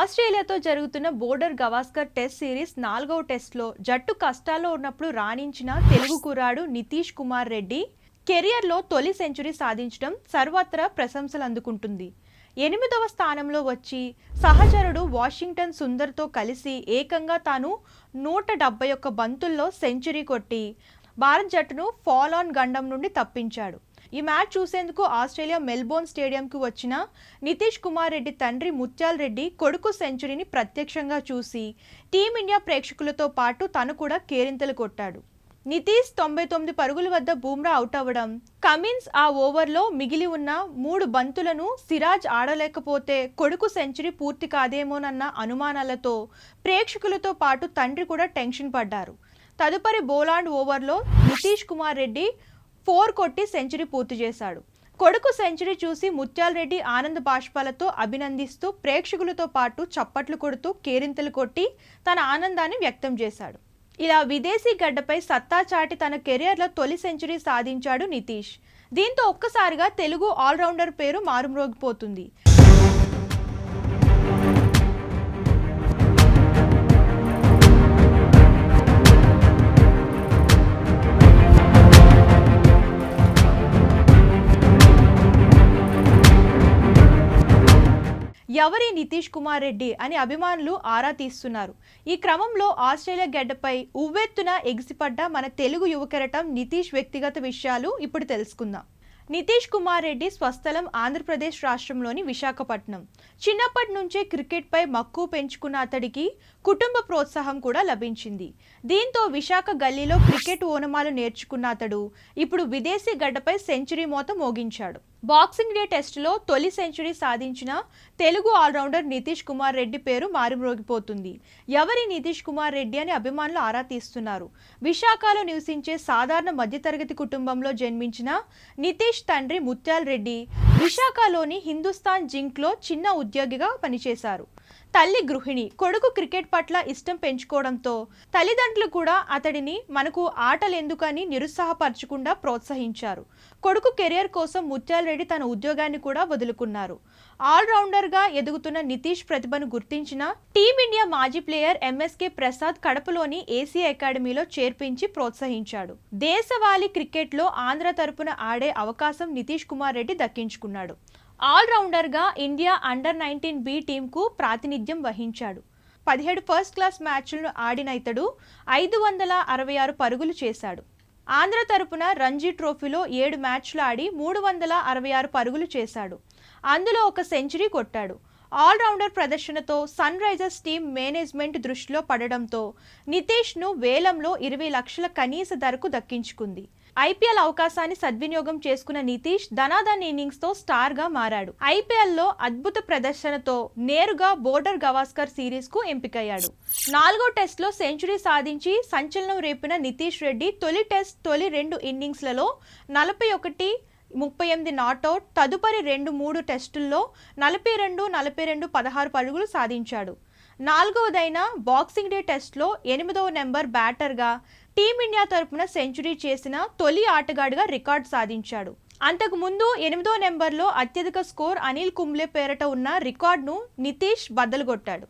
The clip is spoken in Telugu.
ఆస్ట్రేలియాతో జరుగుతున్న బోర్డర్ గవాస్కర్ టెస్ట్ సిరీస్ 4వ టెస్ట్లో జట్టు కష్టాల్లో ఉన్నప్పుడు రాణించిన తెలుగు కుర్రాడు నితీష్ కుమార్ రెడ్డి కెరియర్లో తొలి సెంచరీ సాధించడం సర్వత్రా ప్రశంసలు అందుకుంటుంది. 8వ స్థానంలో వచ్చి సహచరుడు వాషింగ్టన్ సుందర్తో కలిసి ఏకంగా తాను 171 బంతుల్లో సెంచరీ కొట్టి భారత జట్టును ఫాల్ ఆన్ గండం నుండి తప్పించాడు. ఈ మ్యాచ్ చూసేందుకు ఆస్ట్రేలియా మెల్బోర్న్ స్టేడియంకు వచ్చిన నితీష్ కుమార్ రెడ్డి తండ్రి ముత్యాల్ రెడ్డి కొడుకు సెంచరీని ప్రత్యక్షంగా చూసి టీమిండియా ప్రేక్షకులతో పాటు తను కూడా కేరింతలు కొట్టాడు. నితీష్ 99 పరుగుల వద్ద బూమ్రా అవుట్ అవ్వడం, కమిన్స్ ఆ ఓవర్లో మిగిలి ఉన్న 3 బంతులను సిరాజ్ ఆడలేకపోతే కొడుకు సెంచరీ పూర్తి కాదేమోనన్న అనుమానాలతో ప్రేక్షకులతో పాటు తండ్రి కూడా టెన్షన్ పడ్డారు. తదుపరి బౌలాండ్ ఓవర్లో నితీష్ కుమార్ రెడ్డి 4 కొట్టి సెంచరీ పూర్తి చేశాడు. కొడుకు సెంచరీ చూసి ముత్యాల్ రెడ్డి ఆనంద బాష్పాలతో అభినందిస్తూ ప్రేక్షకులతో పాటు చప్పట్లు కొడుతూ కేరింతలు కొట్టి తన ఆనందాన్ని వ్యక్తం చేశాడు. ఇలా విదేశీ గడ్డపై సత్తా చాటి తన కెరియర్లో తొలి సెంచరీ సాధించాడు నితీష్. దీంతో ఒక్కసారిగా తెలుగు ఆల్రౌండర్ పేరు మారుమ్రోగిపోతుంది. ఎవరి నితీష్ కుమార్ రెడ్డి అని అభిమానులు ఆరా తీస్తున్నారు. ఈ క్రమంలో ఆస్ట్రేలియా గడ్డపై ఉవ్వెత్తున ఎగిసిపడ్డ మన తెలుగు యువ కెరటం నితీష్ వ్యక్తిగత విషయాలు ఇప్పుడు తెలుసుకుందాం. నితీష్ కుమార్ రెడ్డి స్వస్థలం ఆంధ్రప్రదేశ్ రాష్ట్రంలోని విశాఖపట్నం. చిన్నప్పటి నుంచే క్రికెట్పై మక్కువ పెంచుకున్న అతడికి కుటుంబ ప్రోత్సాహం కూడా లభించింది. దీంతో విశాఖ గల్లీలో క్రికెట్ ఓనమాలు నేర్చుకున్న అతడు ఇప్పుడు విదేశీ గడ్డపై సెంచరీ మోత మోగించాడు. బాక్సింగ్ డే టెస్టులో తొలి సెంచరీ సాధించిన తెలుగు ఆల్రౌండర్ నితీష్ కుమార్ రెడ్డి పేరు మారుమ్రోగిపోతుంది. ఎవరి నితీష్ కుమార్ రెడ్డి అని అభిమానులు ఆరా తీస్తున్నారు. విశాఖలో నివసించే సాధారణ మధ్యతరగతి కుటుంబంలో జన్మించిన నితీష్ తండ్రి ముత్యాల్ రెడ్డి విశాఖలోని హిందుస్థాన్ జింక్లో చిన్న ఉద్యోగిగా పనిచేశారు. తల్లి గృహిణి. కొడుకు క్రికెట్ పట్ల ఇష్టం పెంచుకోవడంతో తల్లిదండ్రులు కూడా అతడిని మనకు ఆటలెందుకని నిరుత్సాహపరచకుండా ప్రోత్సహించారు. కొడుకు కెరియర్ కోసం ముత్యాల్ రెడ్డి తన ఉద్యోగాన్ని కూడా వదులుకున్నారు. ఆల్రౌండర్గా ఎదుగుతున్న నితీష్ ప్రతిభను గుర్తించిన టీమిండియా మాజీ ప్లేయర్ ఎంఎస్కే ప్రసాద్ కడపలోని ఏసీ అకాడమీలో చేర్పించి ప్రోత్సహించాడు. దేశవాళీ క్రికెట్లో ఆంధ్ర తరపున ఆడే అవకాశం నితీష్ కుమార్ రెడ్డి దక్కించుకున్నాడు. ఆల్రౌండర్గా ఇండియా అండర్-19 బి టీంకు ప్రాతినిధ్యం వహించాడు. 17 ఫస్ట్ క్లాస్ మ్యాచ్లను ఆడిన ఇతడు 566 పరుగులు చేశాడు. ఆంధ్ర తరపున రంజీ ట్రోఫీలో 7 మ్యాచ్లు ఆడి 366 పరుగులు చేశాడు. అందులో ఒక సెంచరీ కొట్టాడు. ఆల్రౌండర్ ప్రదర్శనతో సన్ రైజర్స్ టీం మేనేజ్మెంట్ దృష్టిలో పడడంతో నితీష్ను వేలంలో 20 లక్షల కనీస ధరకు దక్కించుకుంది. ఐపీఎల్ అవకాశాన్ని సద్వినియోగం చేసుకున్న నితీష్ ధనాధన్ ఇన్నింగ్స్తో స్టార్గా మారాడు. ఐపీఎల్లో అద్భుత ప్రదర్శనతో నేరుగా బోర్డర్ గవాస్కర్ సిరీస్కు ఎంపికయ్యాడు. 4వ టెస్ట్లో సెంచరీ సాధించి సంచలనం రేపిన నితీష్ రెడ్డి తొలి టెస్ట్ తొలి 2 ఇన్నింగ్స్లలో 41, 38 నాట్అవుట్, తదుపరి 2-3 టెస్టుల్లో 42, 16 పరుగులు సాధించాడు. 4వదైన బాక్సింగ్ డే టెస్ట్లో 8వ నెంబర్ బ్యాటర్గా టీమిండియా తరపున సెంచరీ చేసిన తొలి ఆటగాడిగా రికార్డు సాధించాడు. అంతకుముందు 8వ నెంబర్లో అత్యధిక స్కోర్ అనిల్ కుంబ్లే పేరట ఉన్న రికార్డును నితీష్ బద్దలుగొట్టాడు.